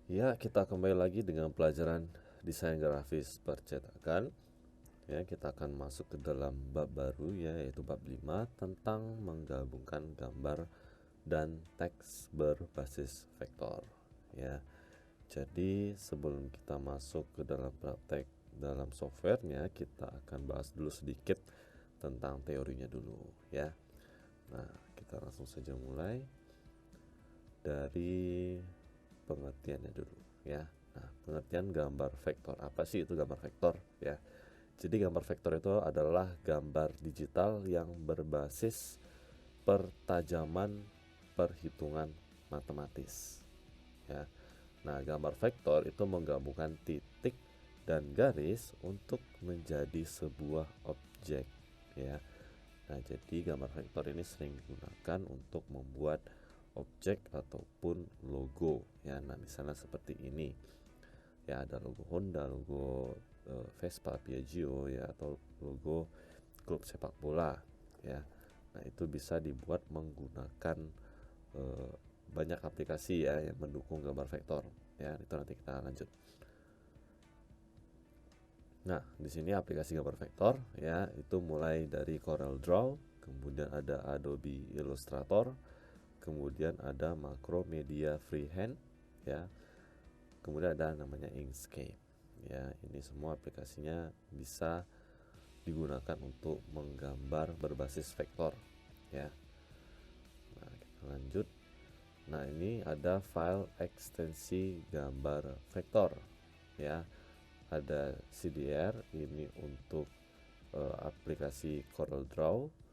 Ya, kita kembali lagi dengan pelajaran desain grafis percetakan. Ya, kita akan masuk ke dalam bab baru ya, yaitu bab 5 tentang menggabungkan gambar dan teks berbasis vektor. Ya. Jadi, sebelum kita masuk ke dalam praktek dalam softwarenya, kita akan bahas dulu sedikit tentang teorinya dulu ya. Nah, kita langsung saja mulai dari pengertiannya dulu ya. Nah, pengertian gambar vektor. Apa sih itu gambar vektor ya? Jadi gambar vektor itu adalah gambar digital yang berbasis pertajaman perhitungan matematis ya. Nah, gambar vektor itu menggabungkan titik dan garis untuk menjadi sebuah objek ya. Nah, jadi gambar vektor ini sering digunakan untuk membuat objek ataupun logo ya. Nah, misalnya seperti ini ya, ada logo Honda, logo Vespa, Piaggio ya, atau logo klub sepak bola ya. Nah, itu bisa dibuat menggunakan eh, banyak aplikasi ya yang mendukung gambar vektor ya. Itu nanti kita lanjut. Nah, di sini aplikasi gambar vektor ya, itu mulai dari Corel Draw, kemudian ada Adobe Illustrator, kemudian ada Macromedia Freehand ya, kemudian ada namanya Inkscape ya. Ini semua aplikasinya bisa digunakan untuk menggambar berbasis vektor ya. Nah, kita lanjut. Nah, ini ada file ekstensi gambar vektor ya. Ada CDR ini untuk aplikasi CorelDRAW.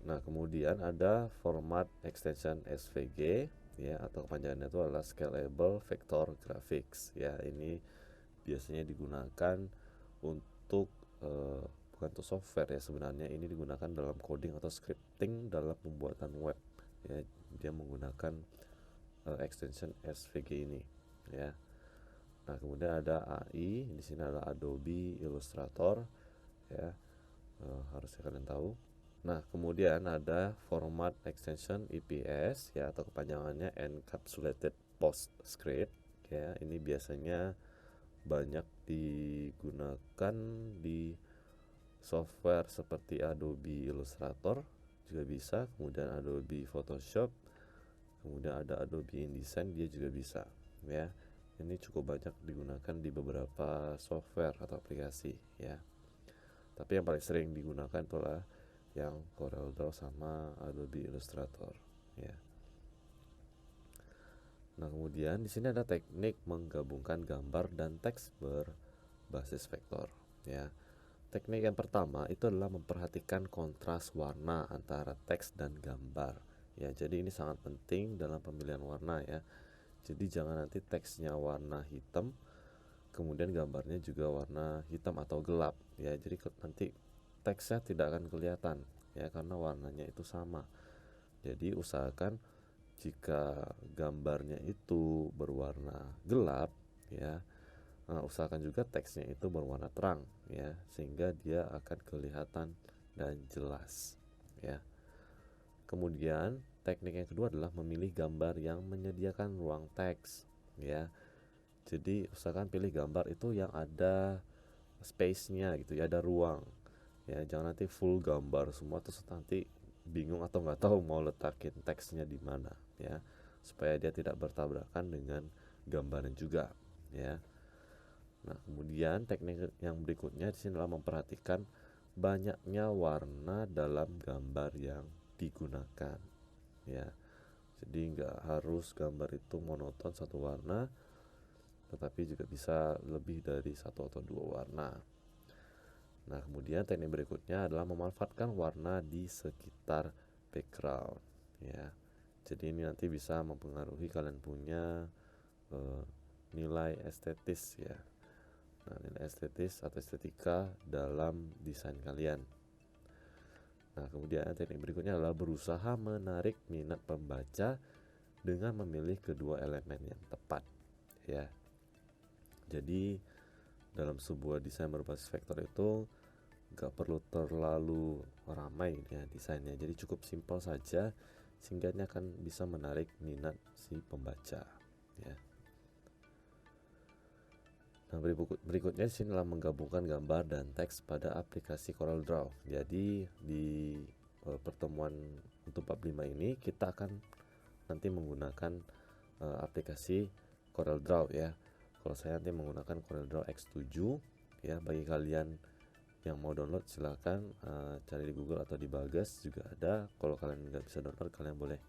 Nah, kemudian ada format extension SVG ya, atau kepanjangannya itu adalah Scalable Vector Graphics ya. Ini biasanya digunakan untuk bukan untuk software ya, sebenarnya ini digunakan dalam coding atau scripting dalam pembuatan web ya. Dia menggunakan extension SVG ini ya. Nah, kemudian ada AI, di sini ada Adobe Illustrator ya. Harusnya kalian tahu. Nah, kemudian ada format extension EPS ya, atau kepanjangannya Encapsulated PostScript ya. Ini biasanya banyak digunakan di software seperti Adobe Illustrator juga bisa, kemudian Adobe Photoshop, kemudian ada Adobe InDesign, dia juga bisa ya. Ini cukup banyak digunakan di beberapa software atau aplikasi ya. Tapi yang paling sering digunakan itulah yang CorelDRAW sama Adobe Illustrator ya. Nah, kemudian di sini ada teknik menggabungkan gambar dan teks berbasis vektor ya. Teknik yang pertama itu adalah memperhatikan kontras warna antara teks dan gambar ya. Jadi ini sangat penting dalam pemilihan warna ya. Jadi jangan nanti teksnya warna hitam kemudian gambarnya juga warna hitam atau gelap ya. Jadi nanti teksnya tidak akan kelihatan ya, karena warnanya itu sama. Jadi usahakan jika gambarnya itu berwarna gelap ya, usahakan juga teksnya itu berwarna terang ya, sehingga dia akan kelihatan dan jelas ya. Kemudian teknik yang kedua adalah memilih gambar yang menyediakan ruang teks ya. Jadi usahakan pilih gambar itu yang ada space-nya gitu ya, ada ruang ya. Jangan nanti full gambar semua terus nanti bingung atau nggak tahu mau letakin teksnya di mana ya, supaya dia tidak bertabrakan dengan gambarnya juga ya. Nah, kemudian teknik yang berikutnya di sini adalah memperhatikan banyaknya warna dalam gambar yang digunakan ya. Jadi nggak harus gambar itu monoton satu warna, tetapi juga bisa lebih dari satu atau dua warna. Nah, kemudian teknik berikutnya adalah memanfaatkan warna di sekitar background ya. Jadi ini nanti bisa mempengaruhi kalian punya eh, nilai estetis ya. Nah, nilai estetis atau estetika dalam desain kalian. Nah, kemudian teknik berikutnya adalah berusaha menarik minat pembaca dengan memilih kedua elemen yang tepat ya. Jadi dalam sebuah desain berbasis vektor itu gak perlu terlalu ramai ya desainnya, jadi cukup simpel saja sehingga ini akan bisa menarik minat si pembaca ya. Berikutnya di sini adalah menggabungkan gambar dan teks pada aplikasi CorelDRAW. Jadi di pertemuan untuk bab 5 ini kita akan nanti menggunakan aplikasi CorelDRAW ya. Kalau saya nanti menggunakan CorelDRAW X7 ya. Bagi kalian yang mau download silahkan cari di Google atau di Bagas juga ada. Kalau kalian nggak bisa download, kalian boleh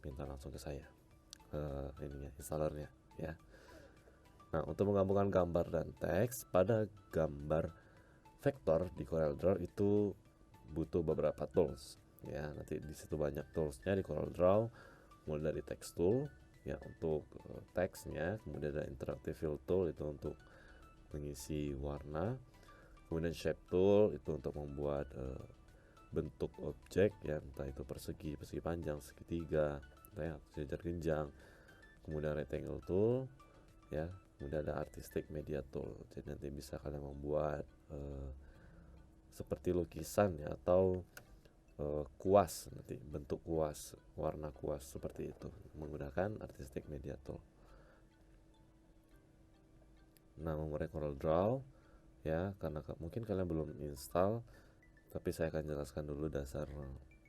minta langsung ke saya ininya, installernya ya. Nah, untuk menggabungkan gambar dan teks pada gambar vektor di CorelDRAW itu butuh beberapa tools ya. Nanti di situ banyak toolsnya di CorelDRAW, mulai dari text tool ya untuk teksnya, kemudian ada interactive fill tool itu untuk mengisi warna, kemudian shape tool itu untuk membuat bentuk objek ya, entah itu persegi panjang, segitiga ya, sejajar genjang, kemudian rectangle tool ya, kemudian ada artistic media tool. Jadi nanti bisa kalian membuat seperti lukisan ya, atau kuas, nanti bentuk kuas, warna kuas seperti itu menggunakan artistic media tool. Nah, menggunakan CorelDRAW ya, karena mungkin kalian belum install, tapi saya akan jelaskan dulu dasar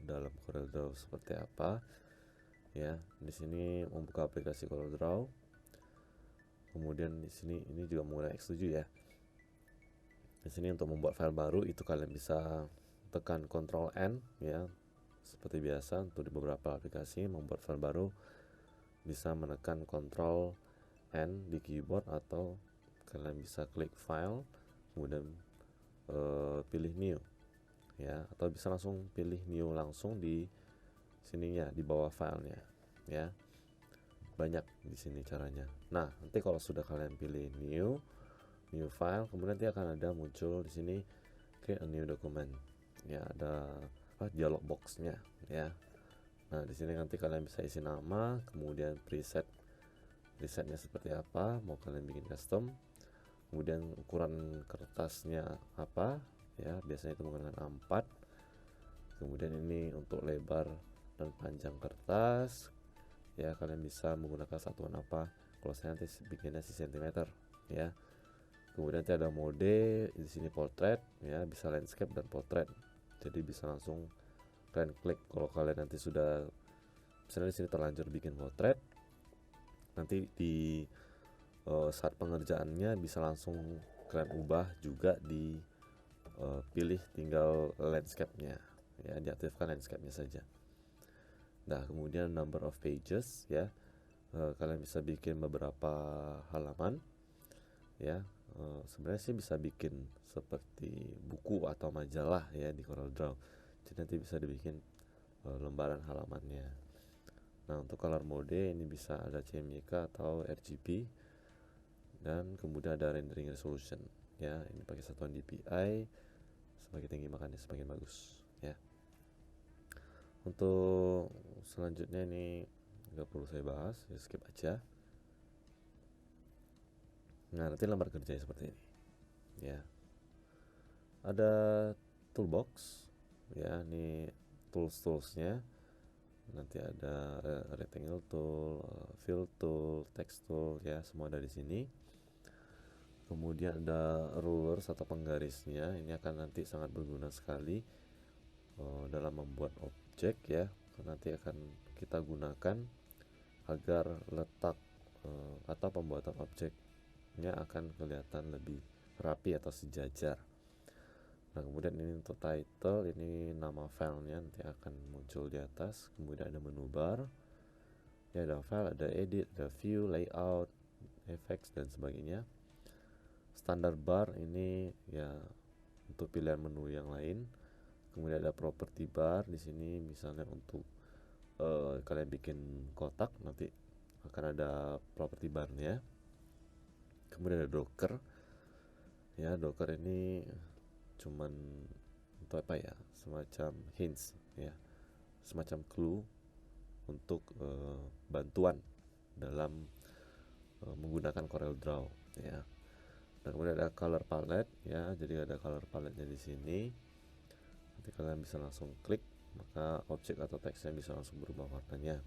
dalam CorelDRAW seperti apa ya. Di sini membuka aplikasi CorelDRAW, kemudian di sini ini juga menggunakan X7 ya. Di sini untuk membuat file baru itu kalian bisa tekan Ctrl N ya, seperti biasa. Untuk di beberapa aplikasi membuat file baru bisa menekan Ctrl N di keyboard, atau kalian bisa klik file kemudian pilih new ya, atau bisa langsung pilih new langsung di sininya, di bawah filenya ya. Banyak di sini caranya. Nah, nanti kalau sudah kalian pilih new file, kemudian nanti akan ada muncul di sini create a new document ya, ada dialog boxnya ya. Nah, di sini nanti kalian bisa isi nama, kemudian presetnya seperti apa, mau kalian bikin custom, kemudian ukuran kertasnya apa ya, biasanya itu menggunakan A4, kemudian ini untuk lebar dan panjang kertas ya, kalian bisa menggunakan satuan apa. Kalau saya nanti bikinnya cm ya. Kemudian nanti ada mode di sini portrait ya, bisa landscape dan portrait. Jadi bisa langsung kalian klik. Kalau kalian nanti sudah misalnya di sini terlanjur bikin portrait, nanti di saat pengerjaannya bisa langsung kalian ubah juga di pilih tinggal landscape-nya ya, diaktifkan landscape-nya saja. Nah, kemudian number of pages ya, kalian bisa bikin beberapa halaman ya. Sebenarnya sih bisa bikin seperti buku atau majalah ya di CorelDRAW. Jadi nanti bisa dibikin lembaran halamannya. Nah, untuk color mode ini bisa ada CMYK atau RGB, dan kemudian ada rendering resolution ya, ini pakai satuan DPI, semakin tinggi makanya semakin bagus ya. Untuk selanjutnya ini nggak perlu saya bahas, ya skip aja. Nah, nanti lembar kerjanya seperti ini ya. Ada toolbox ya, ini toolsnya. Nanti ada rectangle tool, fill tool, text tool ya, semua ada di sini. Kemudian ada rulers atau penggarisnya, ini akan nanti sangat berguna sekali dalam membuat objek ya. Nanti akan kita gunakan agar letak atau pembuatan objeknya akan kelihatan lebih rapi atau sejajar. Nah, kemudian ini untuk title, ini nama filenya nanti akan muncul di atas. Kemudian ada menu bar ya, ada file, ada edit, ada view, layout, effects dan sebagainya. Standar bar ini ya untuk pilihan menu yang lain. Kemudian ada property bar di sini, misalnya untuk kalian bikin kotak nanti akan ada property barnya. Kemudian ada docker ya, docker ini cuman untuk apa ya, semacam hints ya, semacam clue untuk bantuan dalam menggunakan CorelDRAW ya. Dan kemudian ada color palette ya, jadi ada color palette-nya di sini. Nanti kalian bisa langsung klik, maka objek atau teksnya bisa langsung berubah warnanya.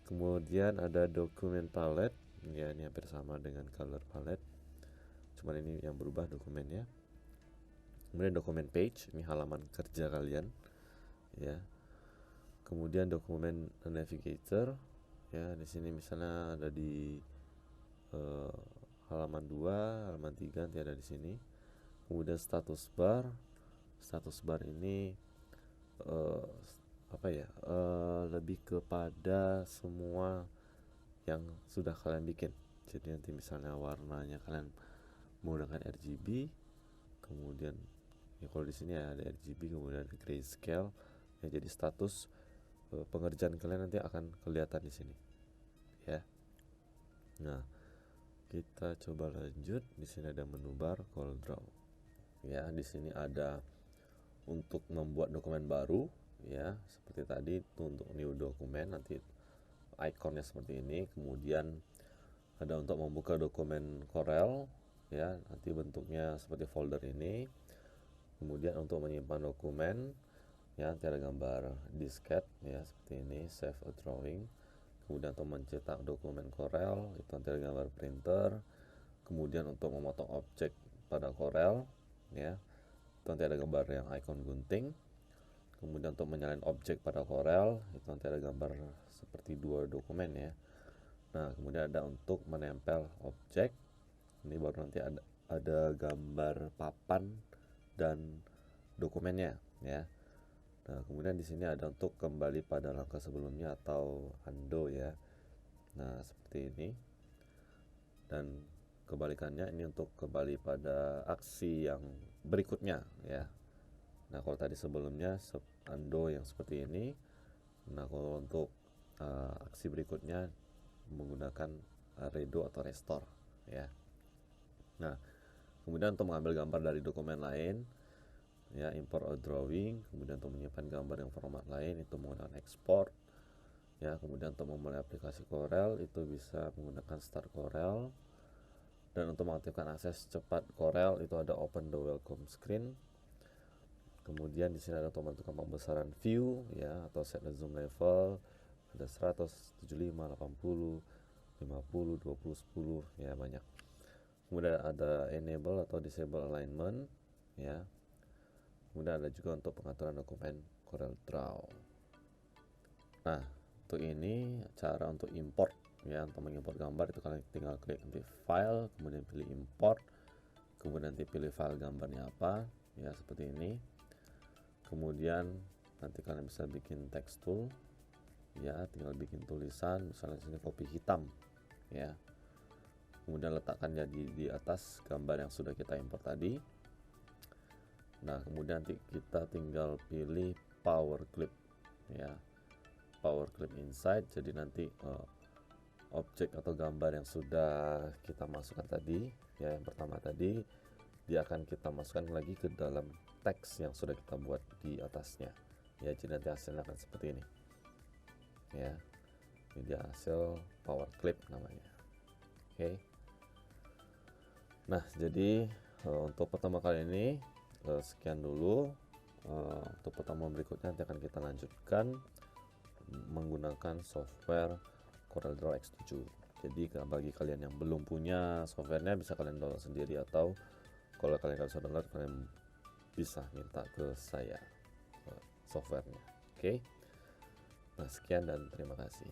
Kemudian ada document palette ya, ini hampir sama dengan color palette. cuman ini yang berubah dokumennya. Kemudian dokumen page, ini halaman kerja kalian ya. Kemudian dokumen navigator ya, di sini misalnya ada di halaman 2, halaman 3 nanti ada di sini. Kemudian status bar ini lebih kepada semua yang sudah kalian bikin. Jadi nanti misalnya warnanya kalian menggunakan RGB, kemudian ya kalau di sini ada RGB, kemudian ada grayscale ya, jadi status pengerjaan kalian nanti akan kelihatan di sini ya. Nah, kita coba lanjut. Di sini ada menu bar, CorelDRAW ya. Di sini ada untuk membuat dokumen baru ya, seperti tadi untuk new dokumen, nanti ikonnya seperti ini. Kemudian ada untuk membuka dokumen Corel ya, nanti bentuknya seperti folder ini. Kemudian untuk menyimpan dokumen ya, nanti ada gambar disket ya seperti ini, save a drawing. Kemudian untuk mencetak dokumen Corel itu nanti ada gambar printer. Kemudian untuk memotong objek pada Corel ya, itu nanti ada gambar yang icon gunting. Kemudian untuk menyalain objek pada Corel itu nanti ada gambar seperti dua dokumen ya. Nah, kemudian ada untuk menempel objek, ini baru nanti ada gambar papan dan dokumennya ya. Nah, kemudian di sini ada untuk kembali pada langkah sebelumnya atau undo ya. Nah, seperti ini. Dan kebalikannya ini untuk kembali pada aksi yang berikutnya ya. Nah, kalau tadi sebelumnya undo yang seperti ini. Nah, kalau untuk aksi berikutnya menggunakan redo atau restore ya. Nah, kemudian untuk mengambil gambar dari dokumen lain ya, import a drawing. Kemudian untuk menyimpan gambar yang format lain itu menggunakan export ya. Kemudian untuk memulai aplikasi Corel itu bisa menggunakan start Corel. Dan untuk mengaktifkan akses cepat Corel itu ada open the welcome screen. Kemudian di sini ada untuk menentukan pembesaran view ya, atau set the zoom level, ada 100, 75, 80, 50, 20, 10 ya, banyak. Kemudian ada enable atau disable alignment ya. Kemudian ada juga untuk pengaturan dokumen CorelDRAW. Nah, untuk ini cara untuk import ya, untuk mengimport gambar itu kalian tinggal klik nanti file, kemudian pilih import, kemudian nanti pilih file gambarnya apa ya, seperti ini. Kemudian nanti kalian bisa bikin text tool ya, tinggal bikin tulisan misalnya sini kopi hitam ya. Kemudian letakkan jadi di atas gambar yang sudah kita import tadi. Nah, kemudian nanti kita tinggal pilih power clip ya, power clip inside. Jadi nanti objek atau gambar yang sudah kita masukkan tadi ya, yang pertama tadi, dia akan kita masukkan lagi ke dalam teks yang sudah kita buat di atasnya ya. Jadi nanti hasilnya akan seperti ini ya. Ini dia hasil power clip namanya. Oke. Nah, jadi untuk pertama kali ini sekian dulu. Untuk pertemuan berikutnya nanti akan kita lanjutkan menggunakan software CorelDRAW X7. Jadi bagi kalian yang belum punya softwarenya bisa kalian download sendiri, atau kalau kalian nggak bisa download, kalian bisa minta ke saya softwarenya. Oke. Nah, sekian dan terima kasih.